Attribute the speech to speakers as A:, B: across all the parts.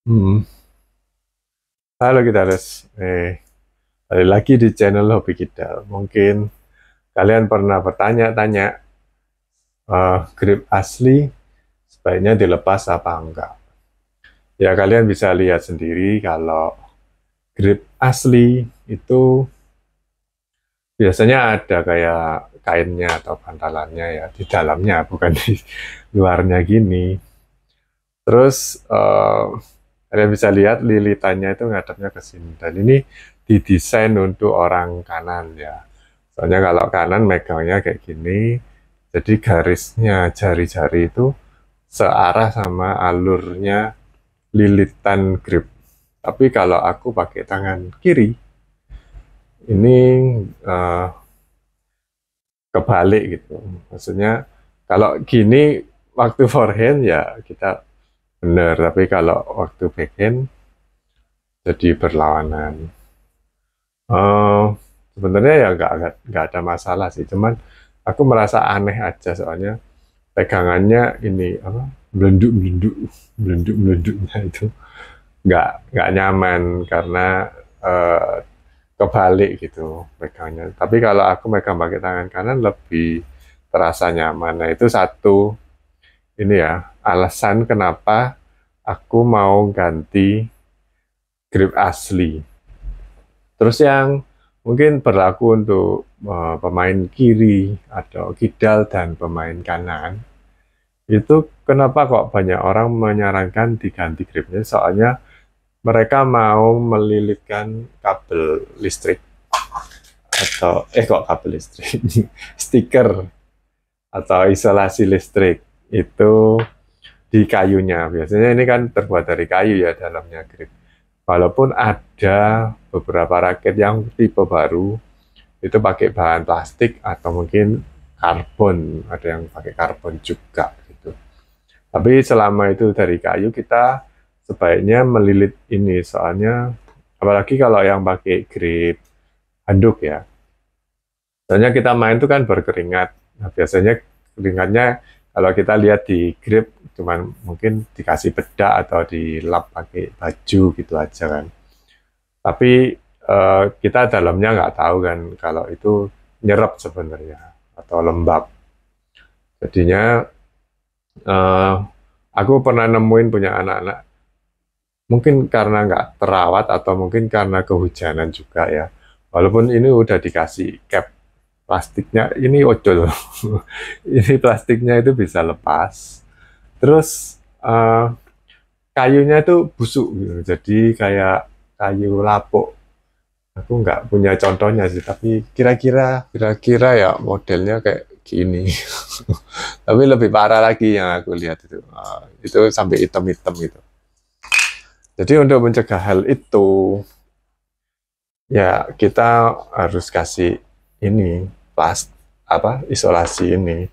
A: Hmm. Halo Gitaris, balik lagi di channel Hobi Gitar. Mungkin kalian pernah bertanya-tanya, grip asli sebaiknya dilepas apa enggak? Ya kalian bisa lihat sendiri kalau grip asli itu biasanya ada kayak kainnya atau bantalannya ya di dalamnya, bukan di luarnya gini. Terus kalian bisa lihat lilitannya itu ngadepnya ke sini, dan ini didesain untuk orang kanan ya. Soalnya kalau kanan megangnya kayak gini, jadi garisnya jari-jari itu searah sama alurnya lilitan grip. Tapi kalau aku pakai tangan kiri, ini eh, kebalik gitu. Maksudnya kalau gini waktu forehand ya kita benar, tapi kalau waktu backhand jadi berlawanan. Eh, Sebenarnya ya nggak ada masalah sih, cuman aku merasa aneh aja soalnya pegangannya ini apa, belenduk belenduk belenduk belenduknya itu nggak nyaman karena eh, kebalik gitu pegangnya. Tapi kalau aku megang pakai tangan kanan lebih terasa nyaman. Nah itu satu ini ya alasan kenapa aku mau ganti grip asli. Terus yang mungkin berlaku untuk pemain kiri atau kidal dan pemain kanan, itu kenapa kok banyak orang menyarankan diganti gripnya? Soalnya mereka mau melilitkan kabel listrik atau kok kabel listrik, stiker atau isolasi listrik itu di kayunya. Biasanya ini kan terbuat dari kayu ya dalamnya grip. Walaupun ada beberapa raket yang tipe baru itu pakai bahan plastik atau mungkin karbon, ada yang pakai karbon juga gitu. Tapi selama itu dari kayu, kita sebaiknya melilit ini, soalnya apalagi kalau yang pakai grip handuk ya. Soalnya kita main itu kan berkeringat. Nah, biasanya keringatnya kalau kita lihat di grip cuman mungkin dikasih bedak atau dilap pakai baju gitu aja kan. Tapi kita dalamnya nggak tahu kan kalau itu nyerap sebenarnya atau lembab. Jadinya eh, aku pernah nemuin punya anak-anak, mungkin karena nggak terawat atau mungkin karena kehujanan juga ya. Walaupun ini udah dikasih cap plastiknya, ini ojol. Ini plastiknya itu bisa lepas. Terus eh, kayunya itu busuk gitu. Jadi kayak kayu lapuk. Aku nggak punya contohnya sih, tapi kira-kira ya modelnya kayak gini. Tapi lebih parah lagi yang aku lihat itu. Itu sampai hitam-hitam gitu. Jadi untuk mencegah hal itu, ya kita harus kasih ini isolasi ini.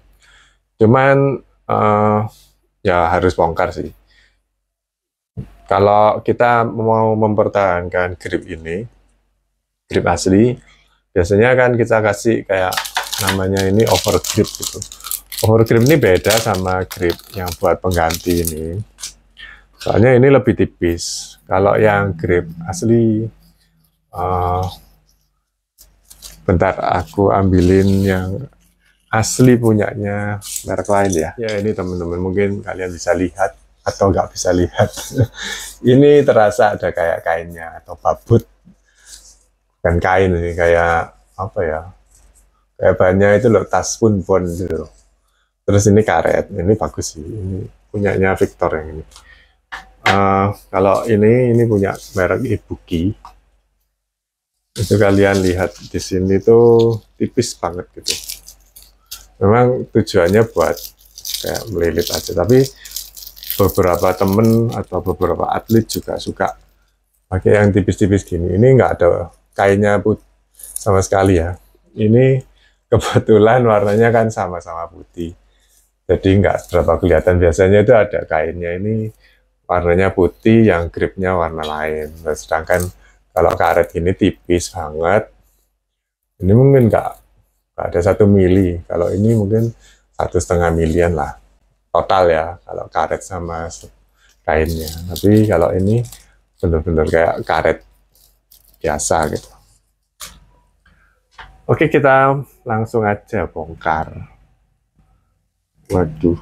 A: Cuman ya harus bongkar sih. Kalau kita mau mempertahankan grip ini, grip asli, biasanya kan kita kasih kayak namanya ini overgrip gitu. Overgrip ini beda sama grip yang buat pengganti ini. Soalnya ini lebih tipis. Kalau yang grip asli, uh, bentar aku ambilin yang asli punyanya merek lain ya. Ya ini teman-teman mungkin kalian bisa lihat atau nggak bisa lihat. Ini terasa ada kayak kainnya atau babut, kan kain ini kayak apa ya? Kayak bahannya itu loh, tas pun pun gitu. Terus ini karet, ini bagus sih. Ini punyanya Victor yang ini. Kalau ini punya merek Ibuki. Itu kalian lihat di sini tuh tipis banget gitu. Memang tujuannya buat kayak melilit aja, tapi beberapa temen atau beberapa atlet juga suka pakai yang tipis-tipis gini. Ini nggak ada kainnya sama sekali ya. Ini kebetulan warnanya kan sama-sama putih, jadi nggak berapa kelihatan. Biasanya itu ada kainnya ini warnanya putih, yang gripnya warna lain. Nah, sedangkan kalau karet ini tipis banget, ini mungkin nggak ada 1 mili. Kalau ini mungkin 1,5 milian lah total ya, kalau karet sama kainnya. Tapi kalau ini benar-benar kayak karet biasa gitu. Oke, kita langsung aja bongkar. Waduh.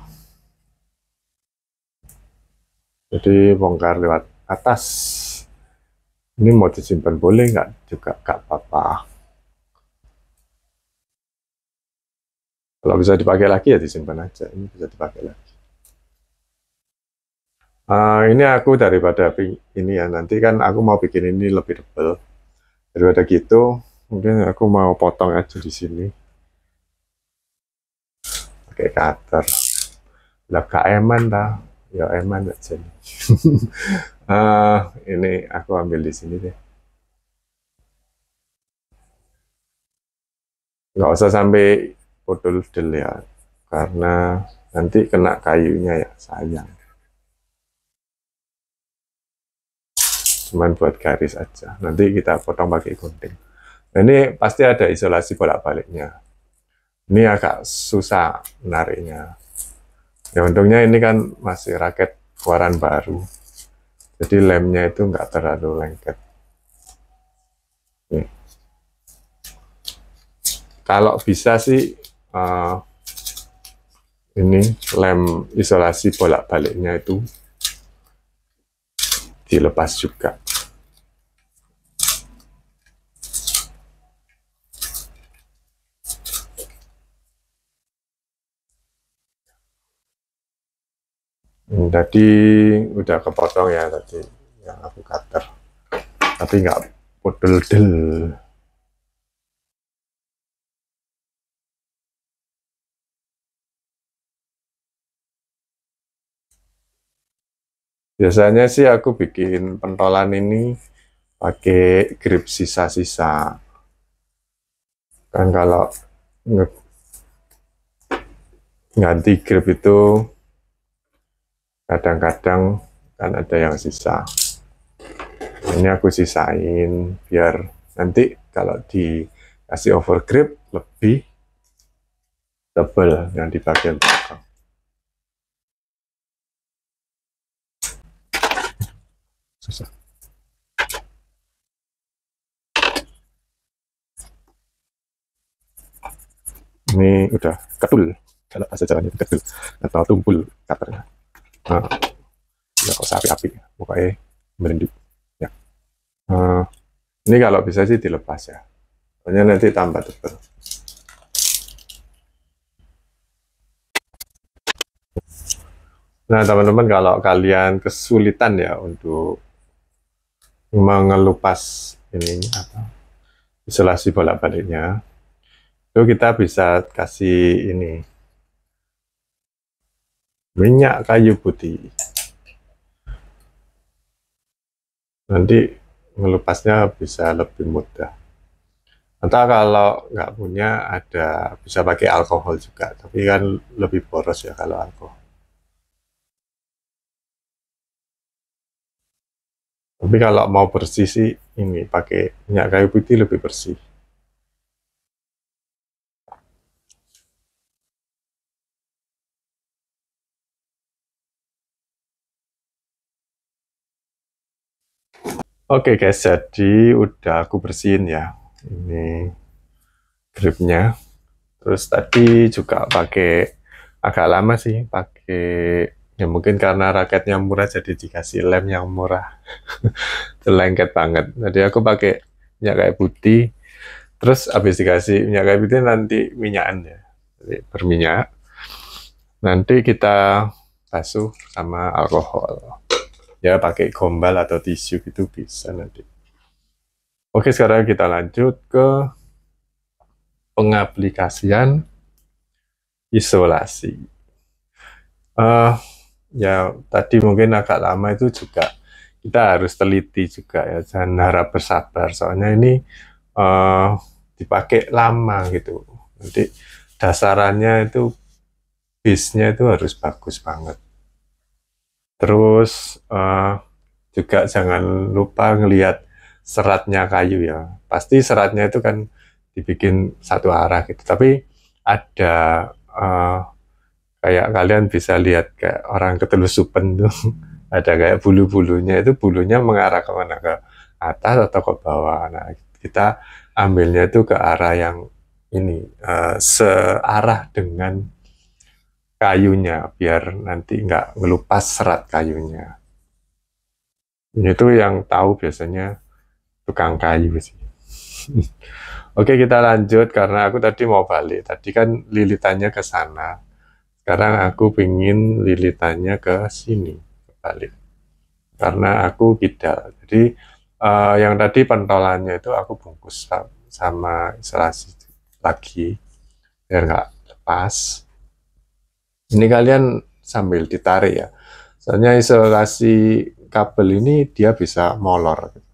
A: Jadi bongkar lewat atas. Ini mau disimpan boleh nggak? Juga nggak apa-apa. Kalau bisa dipakai lagi ya disimpan aja. Ini bisa dipakai lagi. Ini aku daripada ini ya, nanti kan aku mau bikin ini lebih tebal. Daripada gitu, mungkin aku mau potong aja di sini. Pakai cutter. Lah gak eman dah. Ya eman aja nih. Ini aku ambil di sini deh. Nggak usah sampai podol-del ya, karena nanti kena kayunya ya, sayang. Cuman buat garis aja, nanti kita potong pakai gunting. Nah, ini pasti ada isolasi bolak-baliknya. Ini agak susah menariknya. Ya untungnya ini kan masih raket keluaran baru, jadi lemnya itu nggak terlalu lengket. Nih. Kalau bisa sih ini lem isolasi bolak-baliknya itu dilepas juga. Tadi udah kepotong ya tadi yang aku cutter, tapi nggak podel-del. Biasanya sih aku bikin pentolan ini pakai grip sisa-sisa. Kan kalau ganti grip itu kadang-kadang kan ada yang sisa. Ini aku sisain biar nanti kalau dikasih overgrip lebih tebal yang di bagian belakang. Susah. Ini udah ketul, kalau bahasa Jawanya itu ketul atau tumpul cutternya. Nah, ya kok api-api, pokoknya merindut. Ya. Ini kalau bisa sih dilepas ya, soalnya nanti tambah tebal. Nah teman-teman, kalau kalian kesulitan ya untuk mengelupas ini apa, isolasi bolak-baliknya, itu kita bisa kasih ini minyak kayu putih. Nanti ngelupasnya bisa lebih mudah. Atau kalau nggak punya, ada bisa pakai alkohol juga, tapi kan lebih boros ya kalau alkohol. Tapi kalau mau bersih sih ini pakai minyak kayu putih lebih bersih. Oke guys, jadi udah aku bersihin ya ini gripnya. Terus tadi juga pakai agak lama sih, pakai ya mungkin karena raketnya murah jadi dikasih lem yang murah. Lengket banget. Jadi aku pakai minyak kayu putih. Terus habis dikasih minyak kayu putih nanti minyakan ya. Jadi berminyak. Nanti kita basuh sama alkohol. Ya pakai gombal atau tisu gitu bisa nanti. Oke, sekarang kita lanjut ke pengaplikasian isolasi. Ya tadi mungkin agak lama, itu juga kita harus teliti juga ya, jangan harap bersabar, soalnya ini dipakai lama gitu. Nanti dasarannya itu, base-nya itu harus bagus banget. Terus juga jangan lupa ngelihat seratnya kayu ya. Pasti seratnya itu kan dibikin satu arah gitu, tapi ada kayak kalian bisa lihat kayak orang ketelusupan tuh, ada kayak bulu-bulunya, itu bulunya mengarah ke mana, ke atas atau ke bawah. Nah, kita ambilnya itu ke arah yang ini, searah dengan kayunya, biar nanti nggak ngelupas serat kayunya. Itu yang tahu biasanya tukang kayu sih. Oke, kita lanjut karena aku tadi mau balik. Tadi kan lilitannya ke sana. Sekarang aku pingin lilitannya ke sini, balik. Karena aku kidal. Jadi yang tadi pentolannya itu aku bungkus sama isolasi lagi biar nggak lepas. Ini kalian sambil ditarik ya. Soalnya isolasi kabel ini dia bisa molor.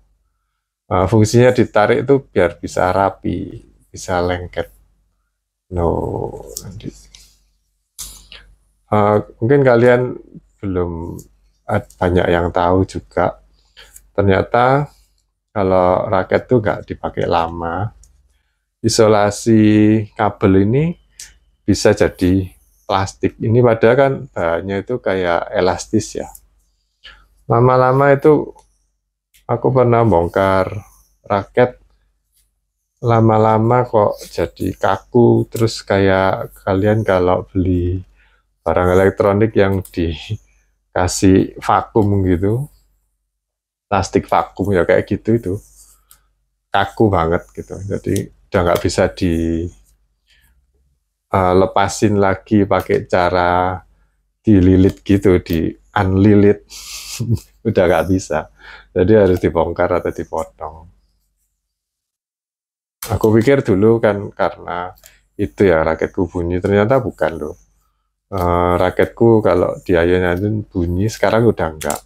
A: Fungsinya ditarik itu biar bisa rapi, bisa lengket. No, nanti. Mungkin kalian belum banyak yang tahu juga. Ternyata kalau raket tuh nggak dipakai lama, isolasi kabel ini bisa jadi plastik. Ini padahal kan bahannya itu kayak elastis ya. Lama-lama itu aku pernah bongkar raket, lama-lama kok jadi kaku, terus kayak kalian kalau beli barang elektronik yang dikasih vakum gitu, plastik vakum ya kayak gitu, itu kaku banget gitu, jadi udah nggak bisa dilepasin lagi pakai cara dililit gitu, di unlilit. Udah nggak bisa, jadi harus dibongkar atau dipotong. Aku pikir dulu kan karena itu ya raketku bunyi, ternyata bukan loh. Raketku kalau di ayun-ayun bunyi, sekarang udah enggak.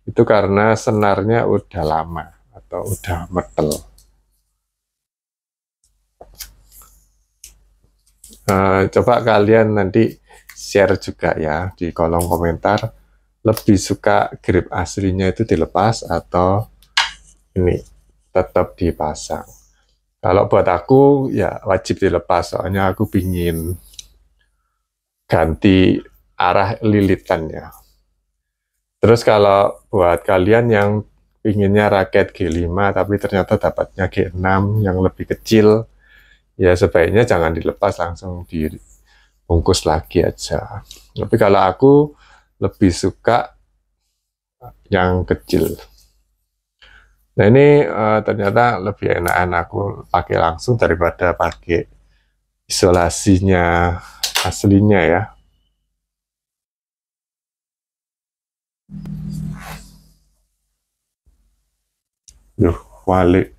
A: Itu karena senarnya udah lama atau udah metel. Coba kalian nanti share juga ya di kolom komentar, lebih suka grip aslinya itu dilepas atau ini tetap dipasang. Kalau buat aku ya wajib dilepas, soalnya aku pingin ganti arah lilitannya. Terus kalau buat kalian yang pinginnya raket G5 tapi ternyata dapatnya G6 yang lebih kecil, ya sebaiknya jangan dilepas, langsung dibungkus lagi aja. Tapi kalau aku lebih suka yang kecil. Nah ini ternyata lebih enakan aku pakai langsung daripada pakai isolasinya aslinya ya. Duh, walik.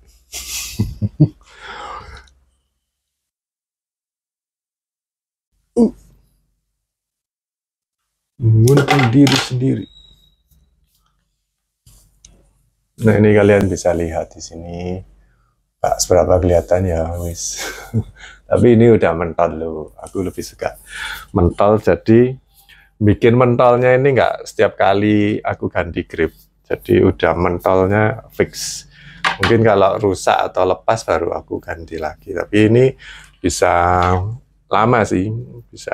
A: Menguntung diri sendiri. Nah ini kalian bisa lihat di sini, Pak, seberapa kelihatan ya, wis. Tapi ini udah mentol loh. Aku lebih suka mentol, jadi bikin mentolnya ini nggak setiap kali aku ganti grip. Jadi udah mentolnya fix. Mungkin kalau rusak atau lepas baru aku ganti lagi. Tapi ini bisa lama sih, bisa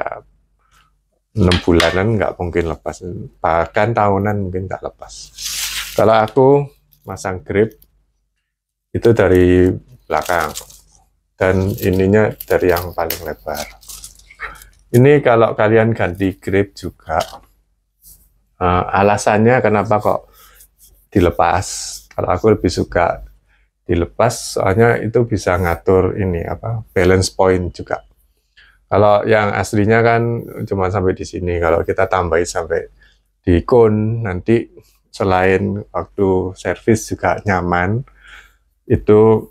A: 6 bulanan nggak mungkin lepas. Bahkan tahunan mungkin nggak lepas. Kalau aku masang grip itu dari belakang, dan ininya dari yang paling lebar. Ini kalau kalian ganti grip juga, alasannya kenapa kok dilepas. Kalau aku lebih suka dilepas, soalnya itu bisa ngatur ini apa, balance point juga. Kalau yang aslinya kan cuma sampai di sini, kalau kita tambahin sampai di cone, nanti selain waktu servis juga nyaman, itu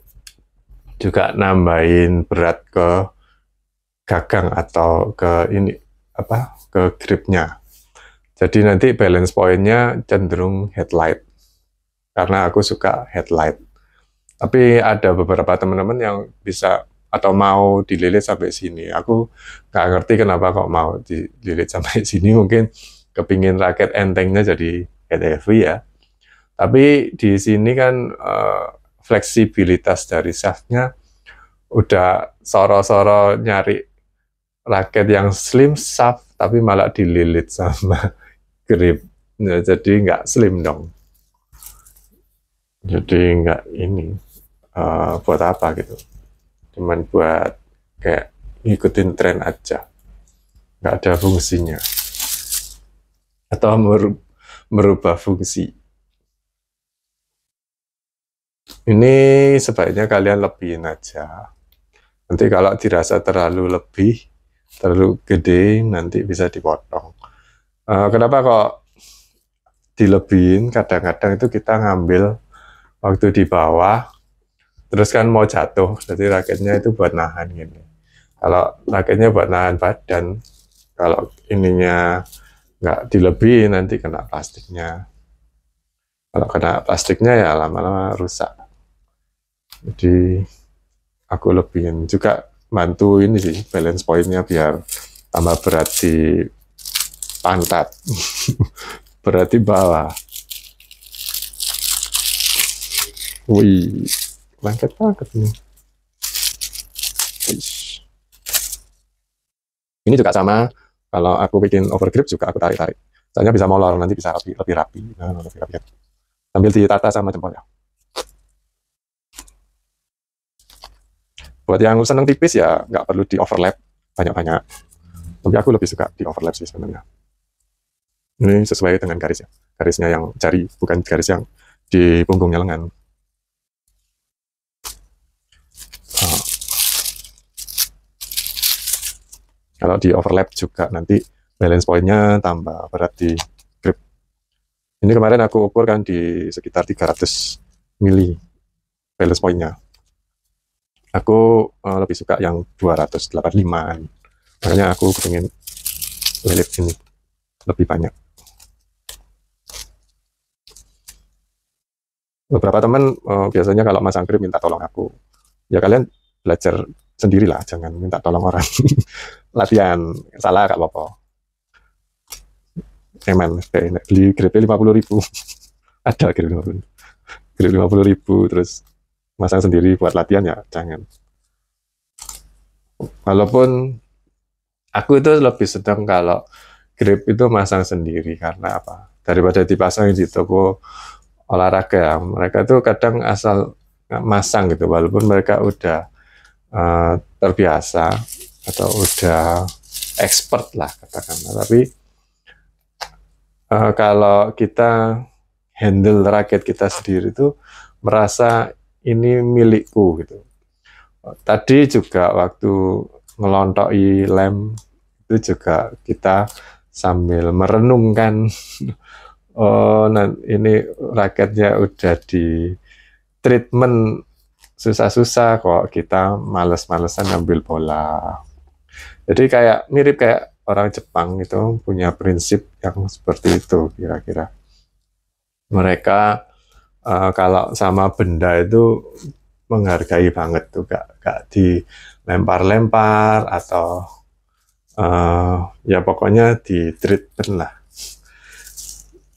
A: juga nambahin berat ke gagang atau ke ini apa, ke gripnya. Jadi nanti balance pointnya cenderung headlight, karena aku suka headlight. Tapi ada beberapa teman-teman yang bisa atau mau dililit sampai sini. Aku nggak ngerti kenapa kok mau dililit sampai sini. Mungkin kepingin raket entengnya jadi head heavy ya. Tapi di sini kan fleksibilitas dari shaftnya udah soro-soro nyari raket yang slim shaft tapi malah dililit sama grip. Nah, jadi nggak slim dong. Jadi nggak ini buat apa gitu. Cuman buat kayak ngikutin tren aja. Nggak ada fungsinya. Atau merubah fungsi. Ini sebaiknya kalian lebihin aja. Nanti kalau dirasa terlalu lebih, terlalu gede, nanti bisa dipotong. Kenapa kok dilebihin? Kadang-kadang itu kita ngambil waktu di bawah, terus kan mau jatuh, jadi raketnya itu buat nahan gini. Kalau raketnya buat nahan badan, kalau ininya nggak dilebihin, nanti kena plastiknya. Kalau kena plastiknya ya lama-lama rusak. Jadi aku lebihin juga, bantu ini sih balance pointnya biar tambah berat di pantat. Berat di bawah. Wih, lengket banget nih. Ini juga sama, kalau aku bikin overgrip juga aku tarik-tarik. Soalnya bisa molor, nanti bisa lebih rapi. Nah, lebih rapi. Sambil ditata sama jempolnya. Buat yang seneng tipis ya nggak perlu di overlap banyak-banyak. Tapi aku lebih suka di overlap sih sebenarnya. Ini sesuai dengan garisnya. Garisnya yang jari, bukan garis yang di punggungnya lengan. Kalau di overlap juga nanti balance point-nya tambah berat di grip. Ini kemarin aku ukur kan di sekitar 300 mili balance point-nya. Aku lebih suka yang 285-an. Makanya aku pengen lilit ini lebih banyak. Beberapa teman biasanya kalau masang grip minta tolong aku. Ya kalian belajar sendirilah, jangan minta tolong orang. Latihan, salah gak apa-apa. Eman, beli gripnya 50.000. Ada grip 50.000. Grip 50.000, terus masang sendiri buat latihan ya jangan. Walaupun aku itu lebih sedang kalau grip itu masang sendiri, karena apa? Daripada dipasang di toko olahraga, mereka tuh kadang asal masang gitu, walaupun mereka udah terbiasa atau udah expert lah katakanlah, tapi kalau kita handle raket kita sendiri itu merasa ini milikku gitu. Tadi juga waktu ngelontoi lem itu juga kita sambil merenungkan, oh ini raketnya udah di treatment susah-susah kok kita males-malesan ngambil bola. Jadi kayak mirip kayak orang Jepang itu punya prinsip yang seperti itu kira-kira. Mereka kalau sama benda itu menghargai banget tuh, gak dilempar-lempar atau ya pokoknya di treatment lah.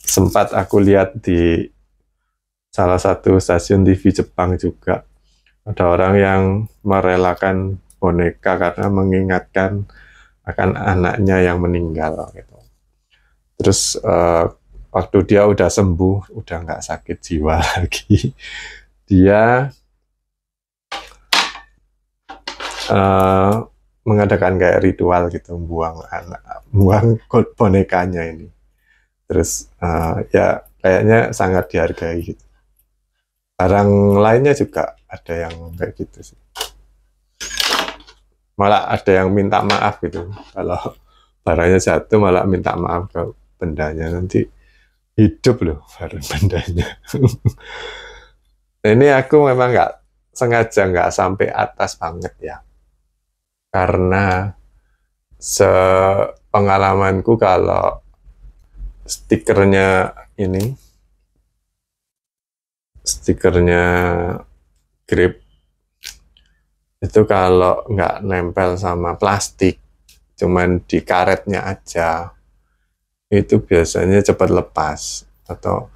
A: Sempat aku lihat di salah satu stasiun TV Jepang juga, ada orang yang merelakan boneka karena mengingatkan akan anaknya yang meninggal gitu. Terus waktu dia udah sembuh, udah nggak sakit jiwa lagi, dia mengadakan kayak ritual gitu, buang bonekanya ini. Terus ya kayaknya sangat dihargai gitu. Barang lainnya juga ada yang kayak gitu sih. Malah ada yang minta maaf gitu, kalau barangnya jatuh malah minta maaf ke bendanya, nanti hidup loh barang bendanya. Nah, ini aku memang nggak sengaja nggak sampai atas banget ya, karena sepengalamanku kalau stikernya grip itu kalau nggak nempel sama plastik, cuman di karetnya aja, itu biasanya cepat lepas atau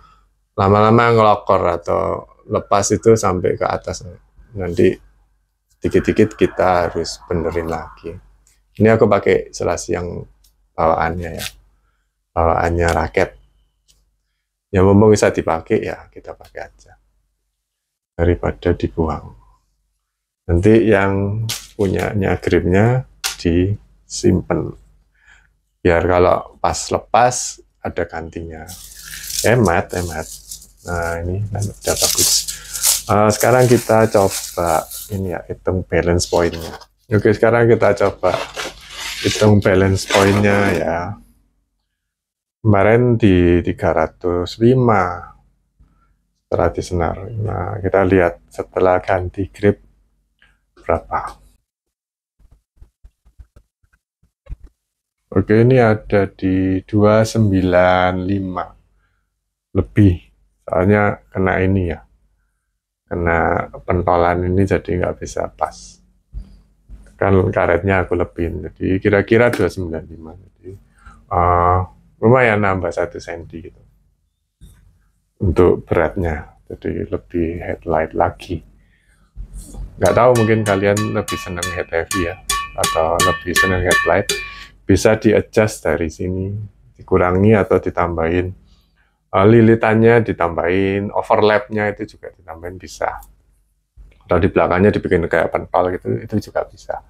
A: lama-lama ngelokor atau lepas itu sampai ke atas. Nanti dikit-dikit kita harus benerin lagi. Ini aku pakai selasi yang bawaannya ya, bawaannya raket. Ya mumpung bisa dipakai ya kita pakai aja daripada dibuang. Nanti yang punyanya gripnya disimpan biar kalau pas lepas ada gantinya. Hemat. Nah ini kan udah bagus. Sekarang kita coba ini ya, hitung balance pointnya. Oke, sekarang kita coba hitung balance pointnya ya. Kemarin di 305 setelah disenar. Nah, kita lihat setelah ganti grip berapa. Oke, ini ada di 295 lebih. Soalnya kena ini ya. Kena pentolan ini jadi nggak bisa pas. Kan karetnya aku lebihin. Jadi kira-kira 295. Jadi lumayan nambah 1 cm gitu. Untuk beratnya. Jadi lebih headlight lagi. Nggak tahu mungkin kalian lebih senang head heavy ya. Atau lebih senang headlight. Bisa di-adjust dari sini, dikurangi atau ditambahin. Lilitannya ditambahin, overlapnya itu juga ditambahin bisa. Atau di belakangnya dibikin kayak pentol gitu, itu juga bisa.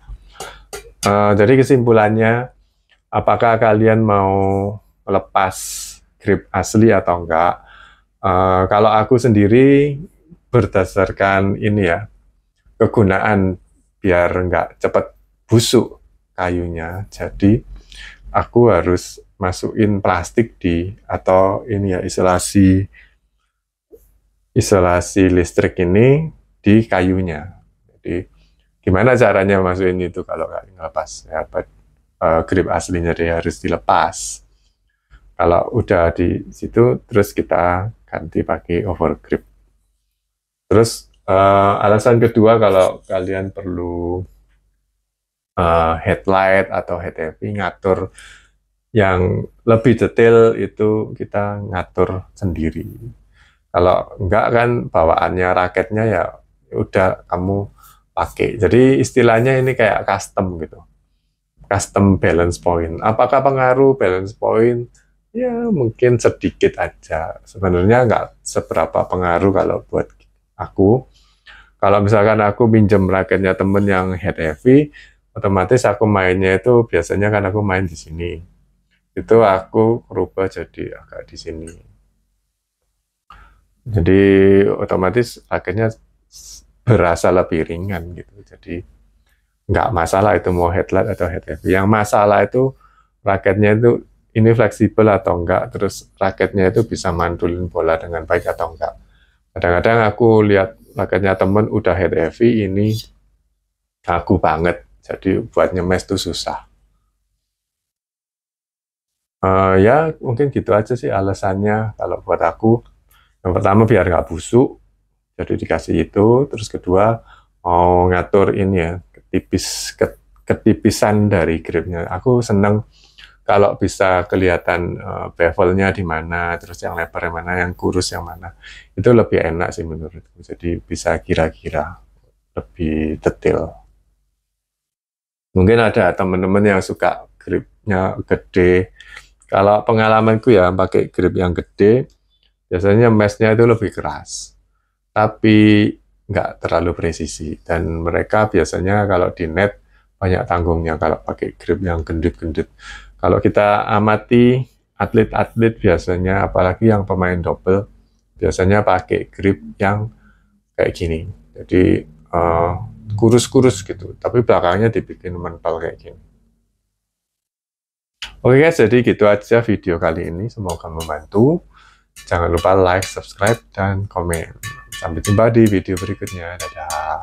A: Jadi kesimpulannya, apakah kalian mau lepas grip asli atau enggak? Kalau aku sendiri berdasarkan ini ya, kegunaan biar enggak cepat busuk kayunya, jadi aku harus masukin plastik atau ini ya isolasi listrik ini di kayunya. Jadi gimana caranya masukin itu kalau nggak ngelepas ya, grip aslinya dia harus dilepas. Kalau udah di situ terus kita ganti pakai overgrip. Terus alasan kedua kalau kalian perlu headlight atau head heavy ngatur yang lebih detail itu kita ngatur sendiri. Kalau enggak kan bawaannya raketnya ya udah kamu pakai. Jadi istilahnya ini kayak custom gitu. Custom balance point. Apakah pengaruh balance point? Ya mungkin sedikit aja. Sebenarnya nggak seberapa pengaruh kalau buat aku. Kalau misalkan aku pinjam raketnya temen yang head heavy, otomatis aku mainnya itu biasanya kan aku main di sini. Itu aku rubah jadi agak di sini. Jadi otomatis raketnya berasa lebih ringan gitu. Jadi nggak masalah itu mau headlight atau head heavy. Yang masalah itu raketnya itu ini fleksibel atau enggak, terus raketnya itu bisa mantulin bola dengan baik atau enggak. Kadang-kadang aku lihat raketnya temen udah head heavy, ini kaku banget. Jadi buat nyemes tuh susah. Ya mungkin gitu aja sih alasannya kalau buat aku. Yang pertama biar nggak busuk, jadi dikasih itu. Terus kedua mau ngatur ini ya, ketipisan dari gripnya. Aku seneng kalau bisa kelihatan bevelnya di mana, terus yang lebar yang mana, yang kurus yang mana. Itu lebih enak sih menurutku. Jadi bisa kira-kira lebih detail. Mungkin ada teman-teman yang suka gripnya gede. Kalau pengalamanku ya pakai grip yang gede, biasanya meshnya itu lebih keras, tapi nggak terlalu presisi. Dan mereka biasanya kalau di net banyak tanggungnya kalau pakai grip yang gendut-gendut. Kalau kita amati atlet-atlet biasanya, apalagi yang pemain double, biasanya pakai grip yang kayak gini. Jadi kurus-kurus gitu, tapi belakangnya dibikin mental kayak gini. Oke guys, jadi gitu aja video kali ini. Semoga membantu. Jangan lupa like, subscribe, dan komen. Sampai jumpa di video berikutnya. Dadah.